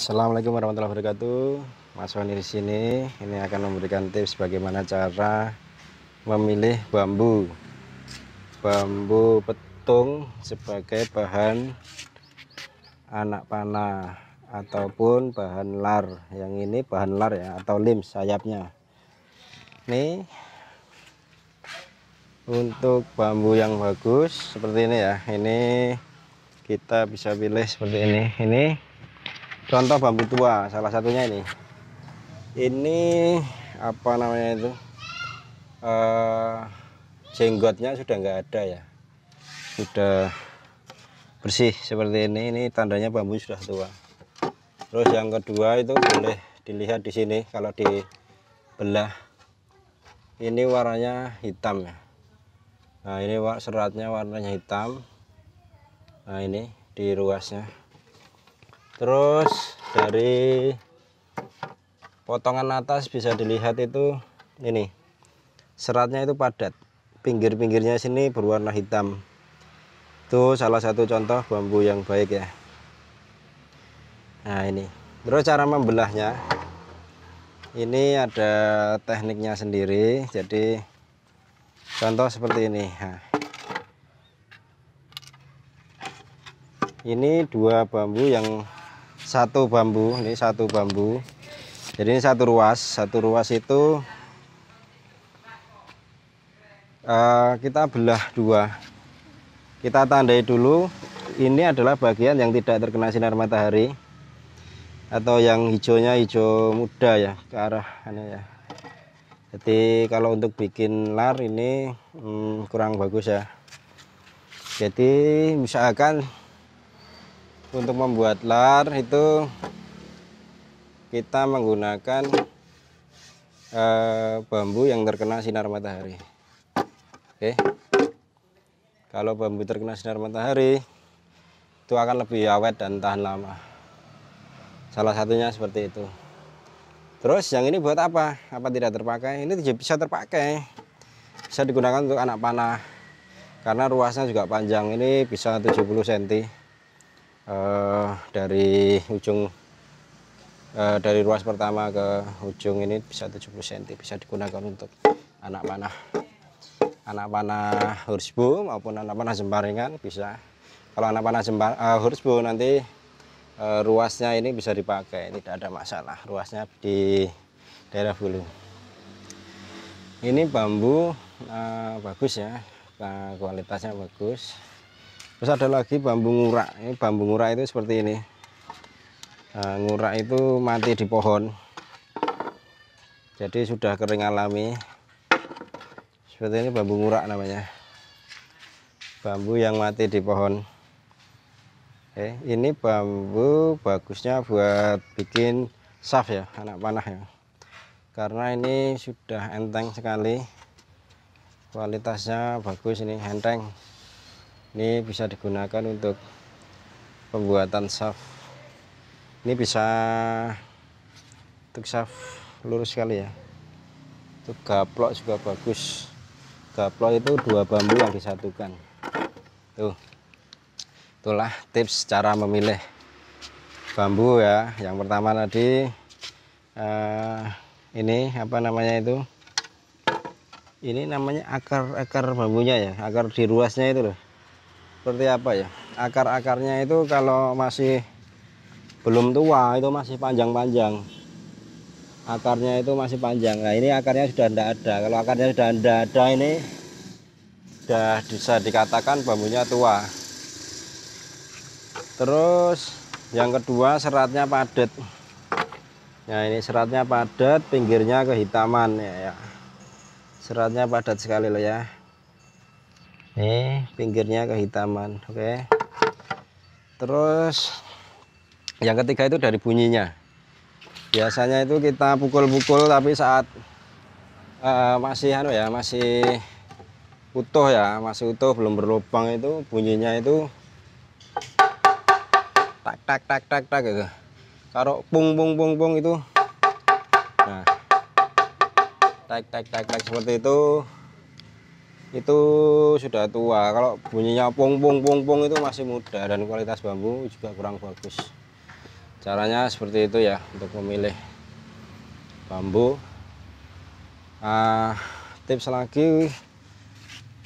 Assalamualaikum warahmatullahi wabarakatuh. Mas Wani di sini. Ini akan memberikan tips bagaimana cara memilih bambu petung sebagai bahan anak panah ataupun bahan lar. Yang ini bahan lar ya, atau lim sayapnya. Ini untuk bambu yang bagus seperti ini ya. Ini kita bisa pilih seperti ini. Ini contoh bambu tua, salah satunya ini apa namanya itu, jenggotnya sudah nggak ada ya, sudah bersih seperti ini tandanya bambu sudah tua. Terus yang kedua itu boleh dilihat di sini, kalau dibelah ini warnanya hitam ya. Nah ini seratnya warnanya hitam. Nah ini di ruasnya. Terus dari potongan atas bisa dilihat itu, ini seratnya itu padat, pinggir-pinggirnya sini berwarna hitam. Itu salah satu contoh bambu yang baik ya. Nah ini, terus cara membelahnya ini ada tekniknya sendiri. Jadi contoh seperti ini. Nah, ini dua bambu, yang satu bambu, ini satu bambu. Jadi ini satu ruas itu kita belah dua. Kita tandai dulu, ini adalah bagian yang tidak terkena sinar matahari, atau yang hijaunya hijau muda ya, ke arah ini ya. Jadi kalau untuk bikin lar ini kurang bagus ya. Jadi misalkan untuk membuat lar itu kita menggunakan bambu yang terkena sinar matahari. Oke, kalau bambu terkena sinar matahari itu akan lebih awet dan tahan lama. Salah satunya seperti itu. Terus yang ini buat apa? Apa tidak terpakai? Ini bisa terpakai, bisa digunakan untuk anak panah karena ruasnya juga panjang. Ini bisa 70 cm. Dari ujung dari ruas pertama ke ujung ini bisa 70 cm, bisa digunakan untuk anak panah horsebow maupun anak panah jemparingan bisa. Kalau anak panah horsebow nanti ruasnya ini bisa dipakai, tidak ada masalah, ruasnya di daerah bulu. Ini bambu bagus ya, kualitasnya bagus. Terus ada lagi bambu ngurak. Ini bambu ngurak itu seperti ini. Ngurak itu mati di pohon, jadi sudah kering alami. Seperti ini bambu ngurak namanya, bambu yang mati di pohon. Oke, ini bambu bagusnya buat bikin shaft ya, anak panah ya, karena ini sudah enteng sekali, kualitasnya bagus, ini enteng. Ini bisa digunakan untuk pembuatan shaft. Ini bisa untuk shaft lurus sekali ya. Untuk gaplok juga bagus. Gaplok itu dua bambu yang disatukan. Tuh, itulah tips cara memilih bambu ya. Yang pertama tadi ini apa namanya itu? Ini namanya akar bambunya ya, akar di ruasnya itu loh. Seperti apa ya? Akar-akarnya itu kalau masih belum tua itu masih panjang-panjang. Akarnya itu masih panjang. Nah ini akarnya sudah tidak ada. Kalau akarnya sudah tidak ada, ini sudah bisa dikatakan bambunya tua. Terus yang kedua, seratnya padat. Nah ini seratnya padat, pinggirnya kehitaman ya. Seratnya padat sekali loh ya. Nih pinggirnya kehitaman. Oke. Terus yang ketiga itu dari bunyinya. Biasanya itu kita pukul-pukul, tapi saat masih utuh ya, masih utuh belum berlubang, itu bunyinya itu tak tak tak tak tak gitu. Kalau pung pung pung pung itu, nah tak tak tak tak seperti itu sudah tua. Kalau bunyinya pung pung pung pung itu masih muda dan kualitas bambu juga kurang bagus. Caranya seperti itu ya untuk memilih bambu. Tips lagi,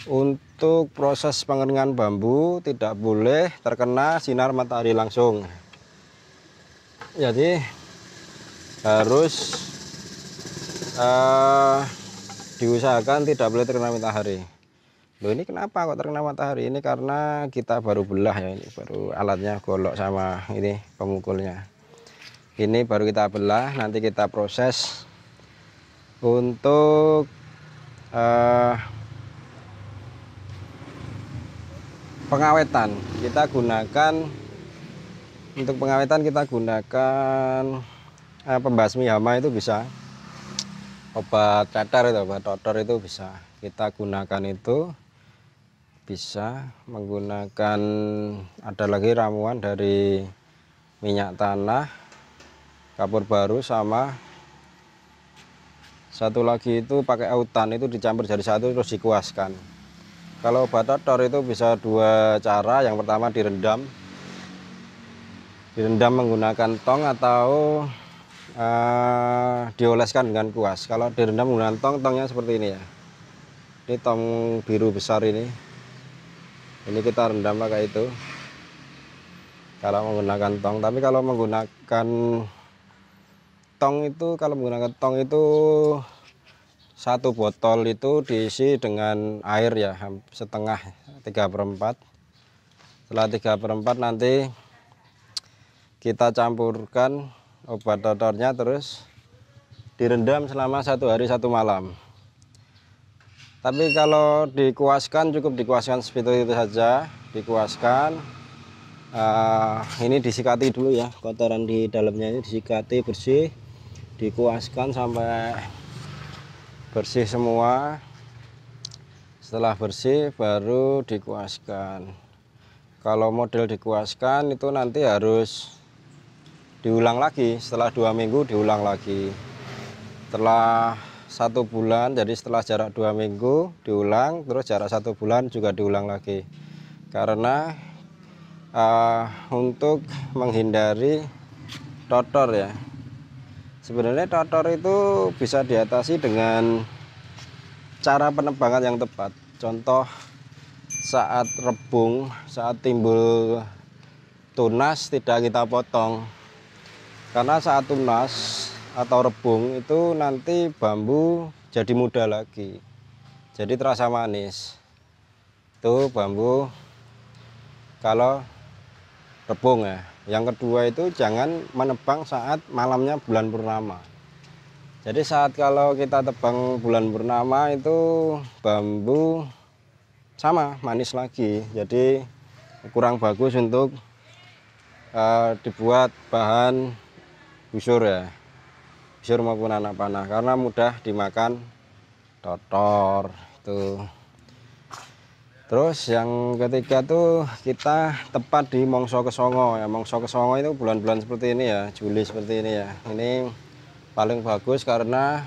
untuk proses pengeringan bambu tidak boleh terkena sinar matahari langsung. Jadi harus diusahakan tidak boleh terkena matahari. Loh, ini kenapa kok terkena matahari? Ini karena kita baru belah ya, ini baru alatnya golok sama ini pemukulnya. Ini baru kita belah, nanti kita proses untuk pengawetan. Kita gunakan untuk pengawetan, kita gunakan pembasmi hama, itu bisa obat cacar itu, obat totor itu bisa kita gunakan. Itu bisa menggunakan, ada lagi ramuan dari minyak tanah, kapur baru, sama satu lagi itu pakai autan, itu dicampur jadi satu terus dikuaskan. Kalau obat totor itu bisa dua cara. Yang pertama direndam menggunakan tong, atau dioleskan dengan kuas. Kalau direndam menggunakan tong, tongnya seperti ini ya, ini tong biru besar ini kita rendam pakai itu kalau menggunakan tong. Tapi kalau menggunakan tong itu satu botol itu diisi dengan air ya, setengah, 3/4. Setelah 3/4 nanti kita campurkan obat totornya, terus direndam selama 1 hari 1 malam. Tapi kalau dikuaskan, cukup dikuaskan seperti itu saja, dikuaskan. Ini disikati dulu ya, kotoran di dalamnya ini disikati bersih, dikuaskan sampai bersih semua. Setelah bersih baru dikuaskan. Kalau model dikuaskan itu nanti harus diulang lagi, setelah 2 minggu diulang lagi. Setelah 1 bulan, jadi setelah jarak 2 minggu diulang, terus jarak 1 bulan juga diulang lagi. Karena untuk menghindari totor ya, sebenarnya totor itu bisa diatasi dengan cara penebangan yang tepat. Contoh, saat rebung, saat timbul tunas, tidak kita potong, karena saat tunas atau rebung itu nanti bambu jadi muda lagi, jadi terasa manis. Itu bambu kalau rebung ya. Yang kedua itu jangan menebang saat malamnya bulan purnama. Jadi saat kalau kita tebang bulan purnama itu bambu sama manis lagi, jadi kurang bagus untuk dibuat bahan busur ya, busur maupun anak panah, karena mudah dimakan totor itu. Terus yang ketiga tuh kita tepat di Mongso Kesongo ya. Mongso Kesongo itu bulan-bulan seperti ini ya, Juli seperti ini ya. Ini paling bagus karena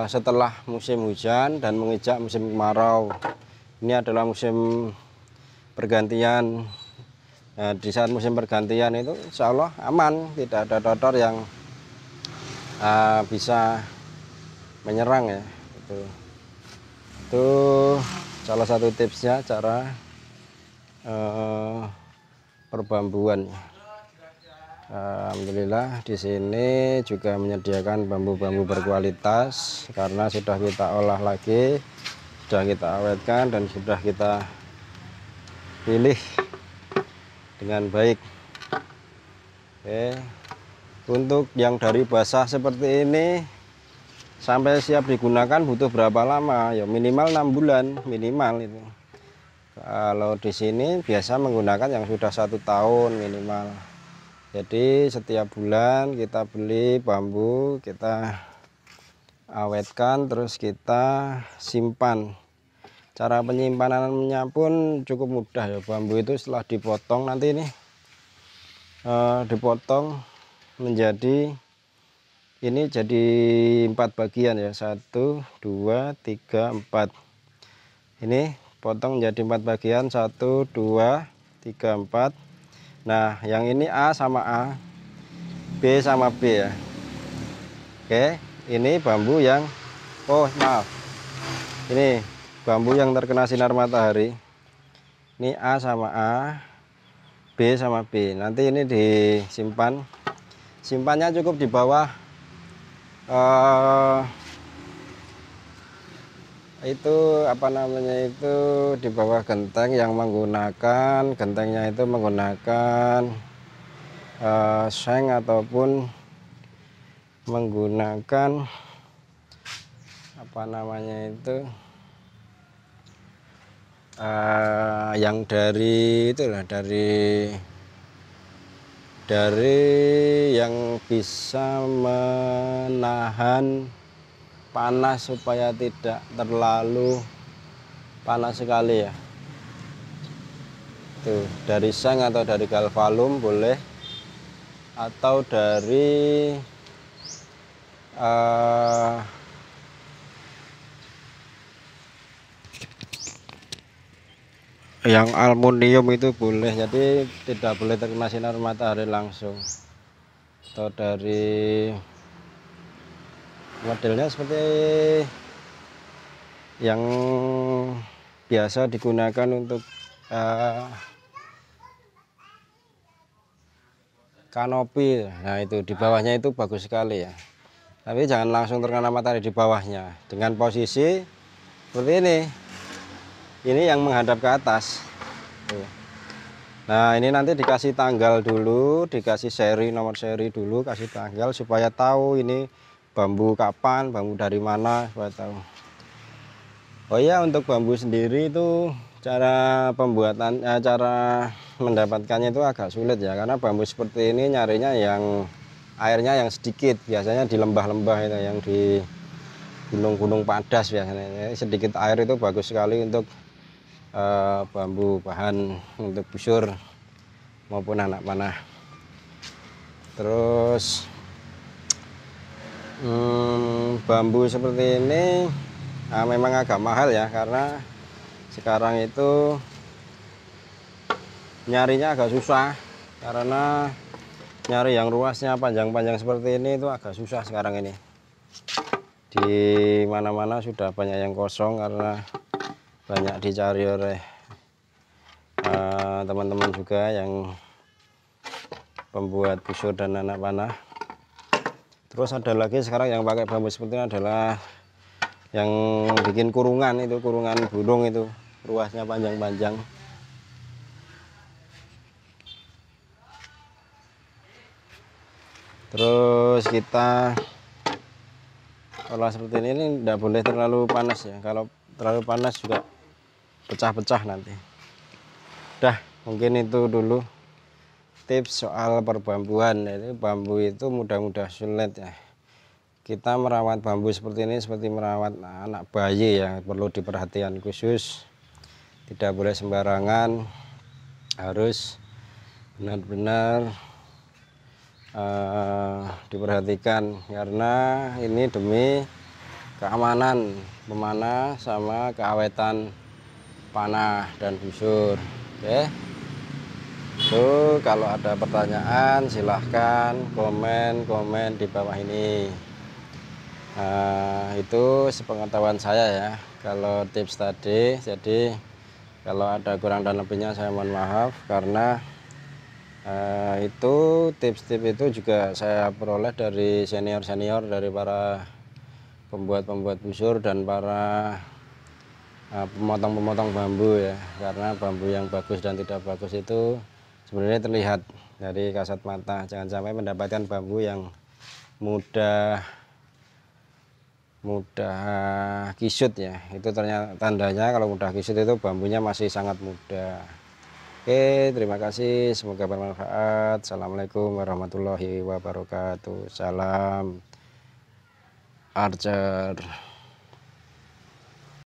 setelah musim hujan dan menginjak musim kemarau. Ini adalah musim pergantian. Nah, di saat musim pergantian itu insya Allah aman, tidak ada totor yang bisa menyerang ya. Itu salah satu tipsnya cara perbambuan. Alhamdulillah di sini juga menyediakan bambu-bambu berkualitas, karena sudah kita olah lagi, sudah kita awetkan, dan sudah kita pilih dengan baik. Oke. Untuk yang dari basah seperti ini sampai siap digunakan butuh berapa lama? Ya minimal 6 bulan minimal itu. Kalau di sini biasa menggunakan yang sudah 1 tahun minimal. Jadi setiap bulan kita beli bambu, kita awetkan, terus kita simpan. Cara penyimpanannya pun cukup mudah ya. Bambu itu setelah dipotong nanti ini dipotong menjadi, ini jadi 4 bagian ya, 1 2 3 4. Ini potong menjadi 4 bagian, 1 2 3 4. Nah yang ini A sama A, B sama B ya. Oke, ini bambu yang maaf. Ini bambu yang terkena sinar matahari. Ini A sama A, B sama B. Nanti ini disimpan. Simpannya cukup di bawah itu apa namanya itu, di bawah genteng yang menggunakan gentengnya itu menggunakan seng ataupun menggunakan apa namanya itu yang dari itulah dari yang bisa menahan panas supaya tidak terlalu panas sekali ya. Tuh, dari seng atau dari galvalum boleh, atau dari yang aluminium itu boleh, jadi tidak boleh terkena sinar matahari langsung. Atau dari modelnya seperti yang biasa digunakan untuk kanopi. Nah itu di bawahnya itu bagus sekali ya, tapi jangan langsung terkena matahari di bawahnya, dengan posisi seperti ini yang menghadap ke atas. Nah ini nanti dikasih tanggal dulu, dikasih seri, nomor seri dulu, kasih tanggal supaya tahu ini bambu kapan, bambu dari mana, supaya tahu. Oh iya, untuk bambu sendiri itu cara pembuatan, cara mendapatkannya itu agak sulit ya, karena bambu seperti ini nyarinya yang airnya yang sedikit, biasanya di lembah-lembah itu, yang di gunung-gunung padas biasanya. Sedikit air itu bagus sekali untuk bambu, bahan untuk busur maupun anak panah. Terus bambu seperti ini memang agak mahal ya, karena sekarang itu nyarinya agak susah, karena nyari yang ruasnya panjang-panjang seperti ini itu agak susah sekarang ini. Di mana-mana sudah banyak yang kosong karena banyak dicari oleh teman-teman juga yang pembuat busur dan anak panah. Terus ada lagi sekarang yang pakai bambu seperti ini adalah yang bikin kurungan, itu kurungan burung, itu ruasnya panjang-panjang. Terus kita olah seperti ini tidak boleh terlalu panas ya, kalau terlalu panas juga pecah-pecah nanti. Dah, mungkin itu dulu tips soal perbambuan. Jadi bambu itu mudah-mudah sulit ya. Kita merawat bambu seperti ini seperti merawat anak bayi ya, perlu diperhatikan khusus. Tidak boleh sembarangan, harus benar-benar diperhatikan, karena ini demi keamanan pemanah sama keawetan panah dan busur. Oke. Tuh, kalau ada pertanyaan silahkan komen di bawah ini. Itu sepengetahuan saya ya kalau tips tadi. Jadi kalau ada kurang dan lebihnya saya mohon maaf, karena itu tips-tips itu juga saya peroleh dari senior-senior, dari para pembuat busur dan para pemotong-pemotong bambu ya. Karena bambu yang bagus dan tidak bagus itu sebenarnya terlihat dari kasat mata. Jangan sampai mendapatkan bambu yang mudah kisut ya. Itu ternyata tandanya kalau mudah kisut itu bambunya masih sangat muda. Oke, terima kasih, semoga bermanfaat. Assalamualaikum warahmatullahi wabarakatuh. Salam Archer.